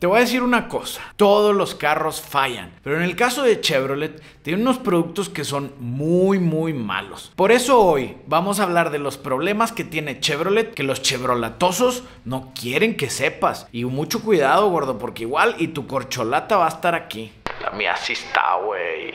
Te voy a decir una cosa, todos los carros fallan, pero en el caso de Chevrolet tiene unos productos que son muy malos. Por eso hoy vamos a hablar de los problemas que tiene Chevrolet, que los chevrolatosos no quieren que sepas. Y mucho cuidado, gordo, porque igual y tu corcholata va a estar aquí. La mía sí está, güey.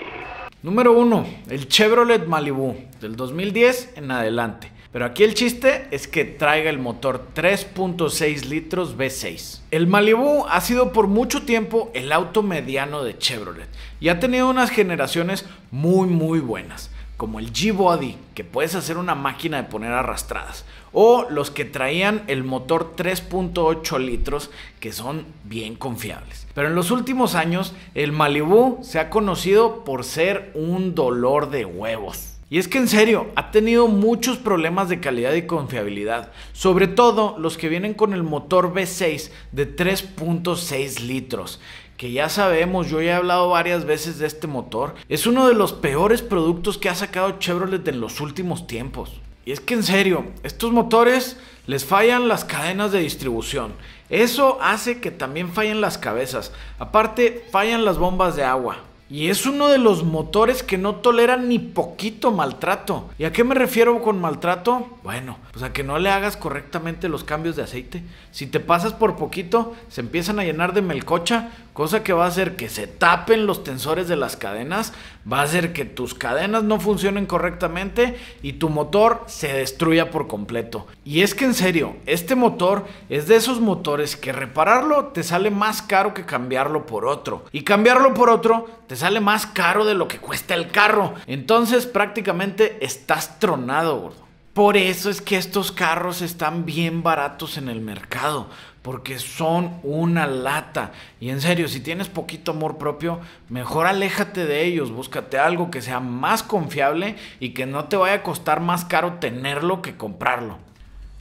Número 1, el Chevrolet Malibu, del 2010 en adelante. Pero aquí el chiste es que traiga el motor 3.6 litros V6. El Malibu ha sido por mucho tiempo el auto mediano de Chevrolet y ha tenido unas generaciones muy buenas, como el G-Body, que puedes hacer una máquina de poner arrastradas, o los que traían el motor 3.8 litros, que son bien confiables. Pero en los últimos años, el Malibu se ha conocido por ser un dolor de huevos. Y es que en serio, ha tenido muchos problemas de calidad y confiabilidad, sobre todo los que vienen con el motor V6 de 3.6 litros, que ya sabemos, yo ya he hablado varias veces de este motor. Es uno de los peores productos que ha sacado Chevrolet en los últimos tiempos. Y es que en serio, estos motores les fallan las cadenas de distribución. Eso hace que también fallen las cabezas. Aparte, fallan las bombas de agua. Y es uno de los motores que no toleran ni poquito maltrato. ¿Y a qué me refiero con maltrato? Bueno, pues a que no le hagas correctamente los cambios de aceite. Si te pasas por poquito, se empiezan a llenar de melcocha, cosa que va a hacer que se tapen los tensores de las cadenas, va a hacer que tus cadenas no funcionen correctamente y tu motor se destruya por completo. Y es que en serio, este motor es de esos motores que repararlo te sale más caro que cambiarlo por otro. Y cambiarlo por otro te sale más caro de lo que cuesta el carro. Entonces prácticamente estás tronado, gordo. Por eso es que estos carros están bien baratos en el mercado, porque son una lata. Y en serio, si tienes poquito amor propio, mejor aléjate de ellos. Búscate algo que sea más confiable y que no te vaya a costar más caro tenerlo que comprarlo.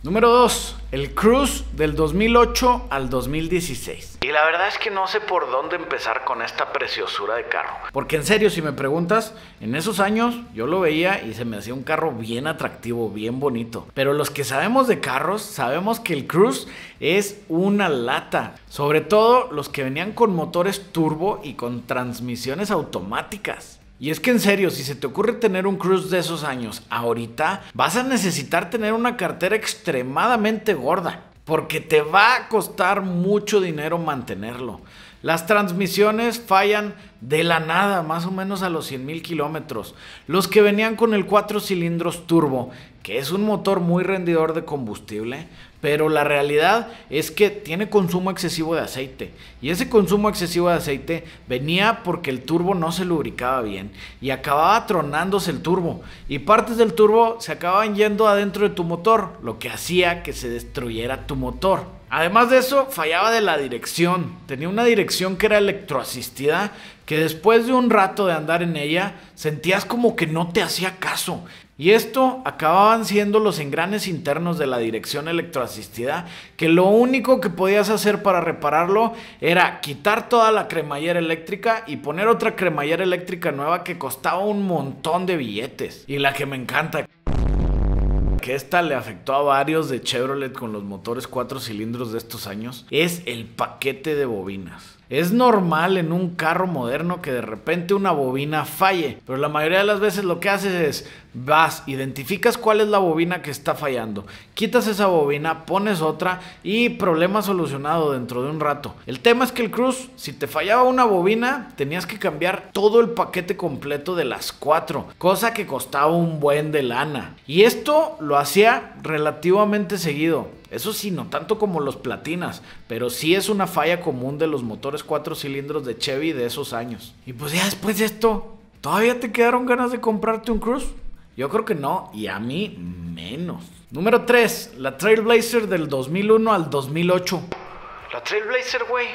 Número 2, el Cruze del 2008 al 2016. Y la verdad es que no sé por dónde empezar con esta preciosura de carro. Porque en serio, si me preguntas, en esos años yo lo veía y se me hacía un carro bien atractivo, bien bonito. Pero los que sabemos de carros, sabemos que el Cruze es una lata. Sobre todo los que venían con motores turbo y con transmisiones automáticas. Y es que en serio, si se te ocurre tener un Cruze de esos años ahorita, vas a necesitar tener una cartera extremadamente gorda, porque te va a costar mucho dinero mantenerlo. Las transmisiones fallan de la nada, más o menos a los 100,000 kilómetros. Los que venían con el 4 cilindros turbo, que es un motor muy rendidor de combustible, pero la realidad es que tiene consumo excesivo de aceite. Y ese consumo excesivo de aceite venía porque el turbo no se lubricaba bien y acababa tronándose el turbo. Y partes del turbo se acababan yendo adentro de tu motor, lo que hacía que se destruyera tu motor. Además de eso, fallaba de la dirección. Tenía una dirección que era electroasistida, que después de un rato de andar en ella, sentías como que no te hacía caso. Y esto acababan siendo los engranes internos de la dirección electroasistida, que lo único que podías hacer para repararlo era quitar toda la cremallera eléctrica y poner otra cremallera eléctrica nueva que costaba un montón de billetes. Y la que me encanta, que esta le afectó a varios de Chevrolet con los motores 4 cilindros de estos años, es el paquete de bobinas. Es normal en un carro moderno que de repente una bobina falle, pero la mayoría de las veces lo que haces es vas, identificas cuál es la bobina que está fallando, quitas esa bobina, pones otra y problema solucionado dentro de un rato. El tema es que el Cruze, si te fallaba una bobina, tenías que cambiar todo el paquete completo de las 4, cosa que costaba un buen de lana. Y esto lo hacía relativamente seguido. Eso sí, no tanto como los Platinas, pero sí es una falla común de los motores 4 cilindros de Chevy de esos años. Y pues ya después de esto, ¿todavía te quedaron ganas de comprarte un Cruze? Yo creo que no, y a mí menos. Número 3, la Trailblazer del 2001 al 2008. La Trailblazer, güey.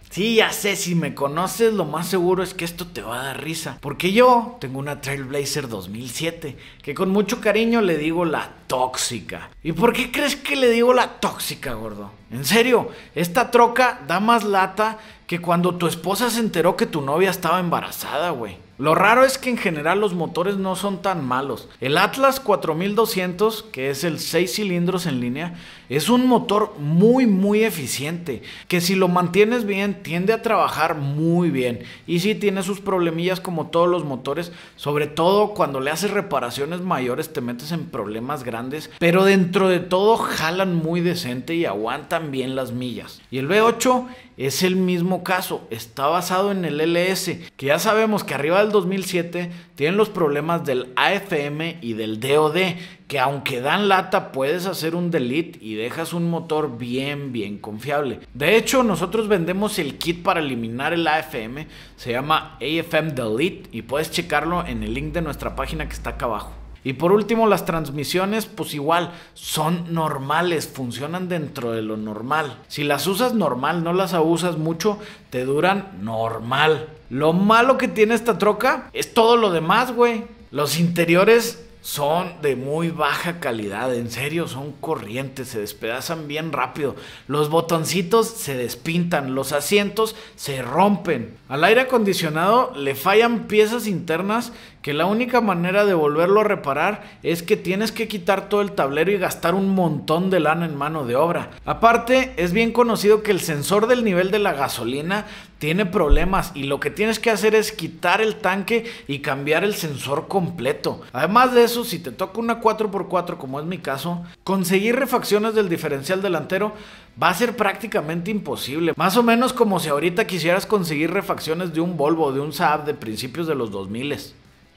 Sí, ya sé, si me conoces, lo más seguro es que esto te va a dar risa. Porque yo tengo una Trailblazer 2007, que con mucho cariño le digo la tóxica. ¿Y por qué crees que le digo la tóxica, gordo? En serio, esta troca da más lata que cuando tu esposa se enteró que tu novia estaba embarazada, güey. Lo raro es que en general los motores no son tan malos. El Atlas 4200, que es el 6 cilindros en línea, es un motor muy eficiente, que si lo mantienes bien tiende a trabajar muy bien. Y sí tiene sus problemillas como todos los motores, sobre todo cuando le haces reparaciones mayores te metes en problemas grandes, pero dentro de todo jalan muy decente y aguantan bien las millas. Y el V8 es el mismo caso, está basado en el LS, que ya sabemos que arriba del 2007 tienen los problemas del AFM y del DOD, que aunque dan lata puedes hacer un delete y dejas un motor bien confiable. De hecho, nosotros vendemos el kit para eliminar el AFM, se llama AFM Delete y puedes checarlo en el link de nuestra página que está acá abajo. Y por último, las transmisiones, pues igual, son normales, funcionan dentro de lo normal. Si las usas normal, no las abusas mucho, te duran normal. Lo malo que tiene esta troca es todo lo demás, güey. Los interiores son de muy baja calidad, en serio, son corrientes, se despedazan bien rápido. Los botoncitos se despintan, los asientos se rompen. Al aire acondicionado le fallan piezas internas que la única manera de volverlo a reparar es que tienes que quitar todo el tablero y gastar un montón de lana en mano de obra. Aparte, es bien conocido que el sensor del nivel de la gasolina tiene problemas y lo que tienes que hacer es quitar el tanque y cambiar el sensor completo. Además de eso, si te toca una 4x4 como es mi caso, conseguir refacciones del diferencial delantero va a ser prácticamente imposible. Más o menos como si ahorita quisieras conseguir refacciones de un Volvo o de un Saab de principios de los 2000.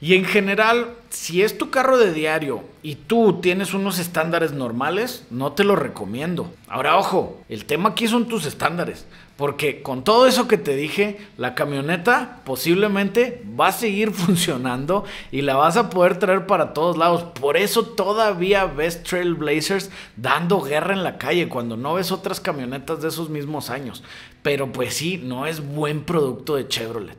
Y en general, si es tu carro de diario y tú tienes unos estándares normales, no te lo recomiendo. Ahora, ojo, el tema aquí son tus estándares, porque con todo eso que te dije, la camioneta posiblemente va a seguir funcionando y la vas a poder traer para todos lados. Por eso todavía ves Trailblazers dando guerra en la calle cuando no ves otras camionetas de esos mismos años. Pero pues sí, no es buen producto de Chevrolet.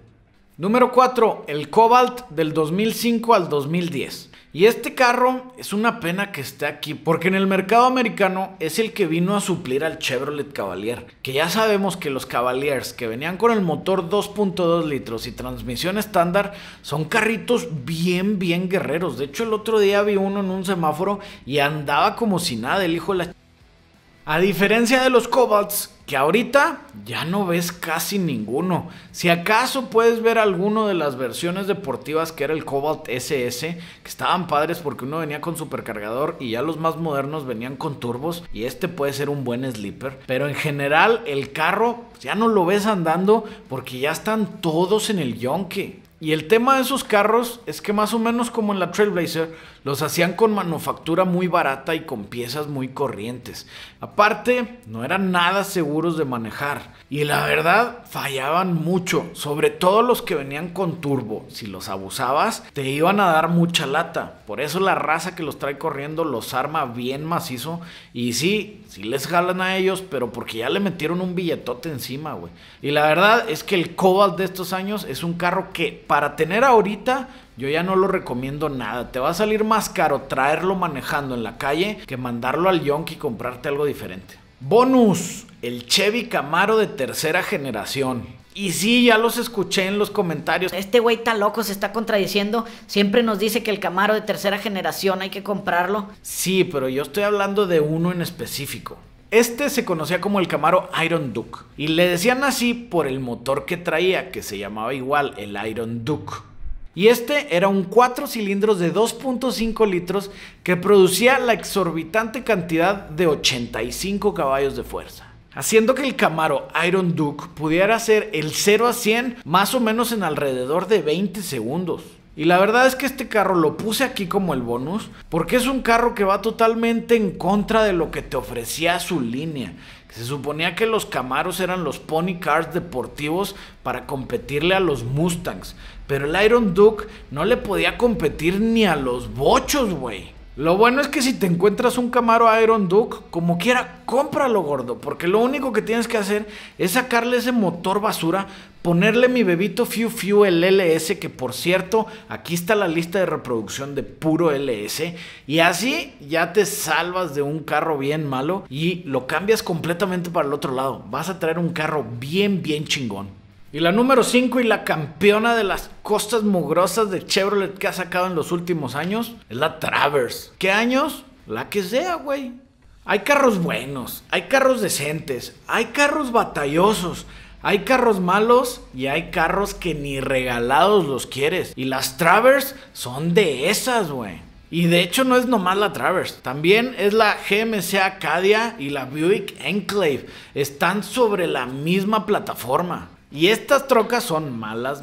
Número 4, el Cobalt del 2005 al 2010. Y este carro es una pena que esté aquí, porque en el mercado americano es el que vino a suplir al Chevrolet Cavalier. Que ya sabemos que los Cavaliers que venían con el motor 2.2 litros y transmisión estándar son carritos bien guerreros. De hecho, el otro día vi uno en un semáforo y andaba como si nada, el hijo de la... A diferencia de los Cobalts, que ahorita ya no ves casi ninguno. Si acaso puedes ver alguno de las versiones deportivas que era el Cobalt SS, que estaban padres porque uno venía con supercargador y ya los más modernos venían con turbos y este puede ser un buen sleeper. Pero en general el carro ya no lo ves andando porque ya están todos en el yonke. Y el tema de esos carros es que más o menos como en la Trailblazer, los hacían con manufactura muy barata y con piezas muy corrientes. Aparte, no eran nada seguros de manejar. Y la verdad, fallaban mucho, sobre todo los que venían con turbo. Si los abusabas, te iban a dar mucha lata. Por eso la raza que los trae corriendo los arma bien macizo. Y sí les jalan a ellos, pero porque ya le metieron un billetote encima, güey. Y la verdad es que el Cobalt de estos años es un carro que para tener ahorita yo ya no lo recomiendo nada. Te va a salir más caro traerlo manejando en la calle que mandarlo al yonki y comprarte algo diferente. Bonus, el Chevy Camaro de tercera generación. Y sí, ya los escuché en los comentarios. Este güey está loco, se está contradiciendo. Siempre nos dice que el Camaro de tercera generación hay que comprarlo. Sí, pero yo estoy hablando de uno en específico. Este se conocía como el Camaro Iron Duke. Y le decían así por el motor que traía, que se llamaba igual, el Iron Duke. Y este era un 4 cilindros de 2.5 litros que producía la exorbitante cantidad de 85 caballos de fuerza, haciendo que el Camaro Iron Duke pudiera hacer el 0 a 100 más o menos en alrededor de 20 segundos. Y la verdad es que este carro lo puse aquí como el bonus porque es un carro que va totalmente en contra de lo que te ofrecía su línea. Se suponía que los Camaros eran los pony cars deportivos para competirle a los Mustangs, pero el Iron Duke no le podía competir ni a los bochos, güey. Lo bueno es que si te encuentras un Camaro Iron Duke, como quiera, cómpralo, gordo, porque lo único que tienes que hacer es sacarle ese motor basura, ponerle mi bebito Fiu Fiu el LS, que por cierto, aquí está la lista de reproducción de puro LS, y así ya te salvas de un carro bien malo y lo cambias completamente para el otro lado. Vas a traer un carro bien chingón. Y la número 5 y la campeona de las costas mugrosas de Chevrolet que ha sacado en los últimos años es la Traverse. ¿Qué años? La que sea, güey. Hay carros buenos, hay carros decentes, hay carros batallosos, hay carros malos y hay carros que ni regalados los quieres. Y las Traverse son de esas, güey. Y de hecho no es nomás la Traverse, también es la GMC Acadia y la Buick Enclave. Están sobre la misma plataforma. Y estas trocas son malas.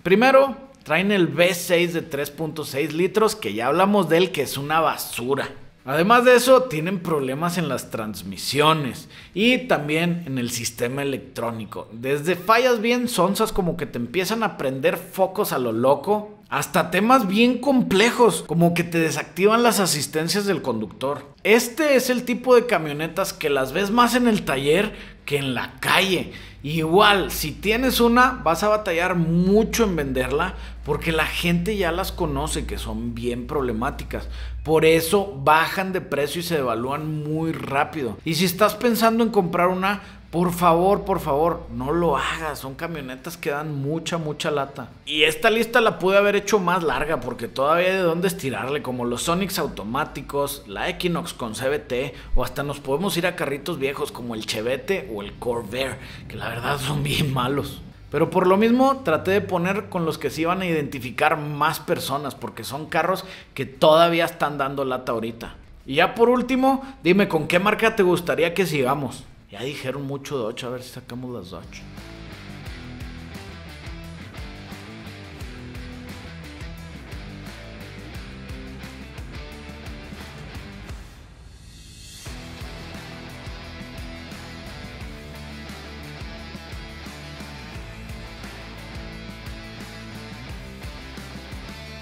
Primero, traen el V6 de 3.6 litros, que ya hablamos de él, que es una basura. Además de eso, tienen problemas en las transmisiones y también en el sistema electrónico. Desde fallas bien sonzas como que te empiezan a prender focos a lo loco, hasta temas bien complejos como que te desactivan las asistencias del conductor. Este es el tipo de camionetas que las ves más en el taller que en la calle. Igual, si tienes una, vas a batallar mucho en venderla porque la gente ya las conoce, que son bien problemáticas. Por eso bajan de precio y se devalúan muy rápido. Y si estás pensando en comprar una, por favor, no lo hagas. Son camionetas que dan mucha lata. Y esta lista la pude haber hecho más larga porque todavía hay de dónde estirarle, como los Sonics automáticos, la Equinox con CVT, o hasta nos podemos ir a carritos viejos como el Chevette o el Corvair, que la verdad son bien malos. Pero por lo mismo traté de poner con los que se iban a identificar más personas, porque son carros que todavía están dando lata ahorita. Y ya por último, dime con qué marca te gustaría que sigamos. Ya dijeron mucho Dodge, a ver si sacamos las Dodge.